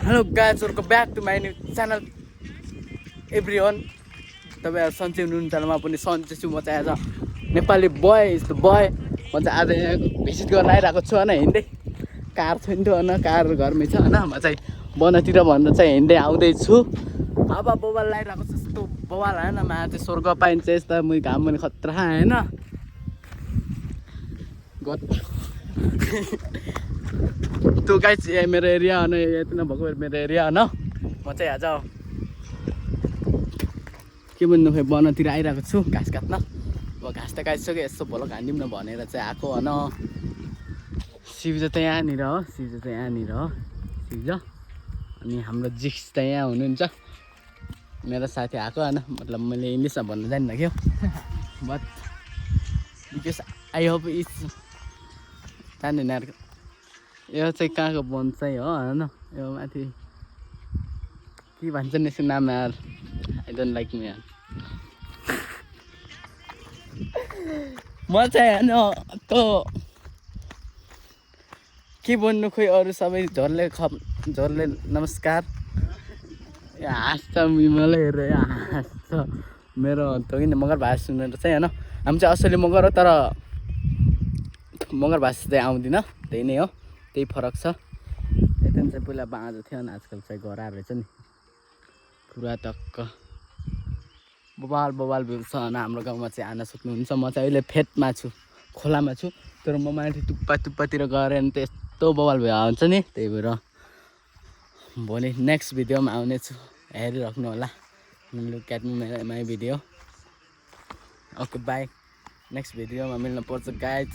Hello guys, welcome back to my new channel everyone. तपाईँहरू सन्चै हुनुहुन्छ म पनि सन्चै छु। म चाहिँ आज Nepali boy is the boy. म चाहिँ आज यहाँ भिजिट गर्न आइरहेको छु होइन, हिँड्दै। कार छैन होइन, कार घरमै छ होइन। म चाहिँ बनतिर भनेर चाहिँ हिँड्दै आउँदैछु। अब बवाल लगाइरहेको छु, यस्तो बवाल होइन। माया चाहिँ स्वर्ग पाइन्छ यस्तो, म घाम पनि खतरा होइन। तो गाइस ये मेरो एरिया होइन, यति नै भएको मेरो एरिया होइन। म चाहिँ आज के भन्नु खोइ वनतिर आइरहेको छु घाँस काट्न। अब घाँस त काटिसक्यो, यसो भोलो खानिदिउँ न भनेर चाहिँ आएको होइन। शिवज त यहाँनिर हो, शिवज त यहाँनिर हो, शिवज। अनि हाम्रो जिक्स त यहाँ हुनुहुन्छ, मेरो साथी आएको होइन। मतलब मैले इङ्ग्लिसमा भन्न जान्दिनँ क्या, but because I hope is जान्दैन। यो चाहिँ कहाँको वन चाहिँ हो होइन, यो माथि के भन्छ नि यसको नाम यार, आई डोन्ट लाइक मी यार। म चाहिँ होइन त्यो के भन्नु खोइ, अरू सबै झोरले नमस्कार। यहाँ हाँस्छ मलाई हेरेर, यहाँ हाँस्छ मेरो त्यो किन मगर भाषा सुनेर चाहिँ होइन। हामी चाहिँ असली मगर हो, तर मगर भाषा चाहिँ आउँदिनँ, त्यही नै हो, त्यही फरक छ। यता चाहिँ पहिला बाँझो थियो अनि आजकल चाहिँ गराएर रहेछ नि पुरा टक्क बवाल भ्यू छ होइन। हाम्रो गाउँमा चाहिँ आन सक्नुहुन्छ। म चाहिँ अहिले फेदमा छु, खोलामा छु, तर म माथि टुप्पातिर गएर नि त्यस्तो बवाल भ्यू आउँछ नि। त्यही भएर भोलि नेक्स्ट भिडियोमा आउनेछु, हेरिराख्नु होला। Look at my video. Okay bye, next भिडियोमा मिल्नु पर्छ गाइज।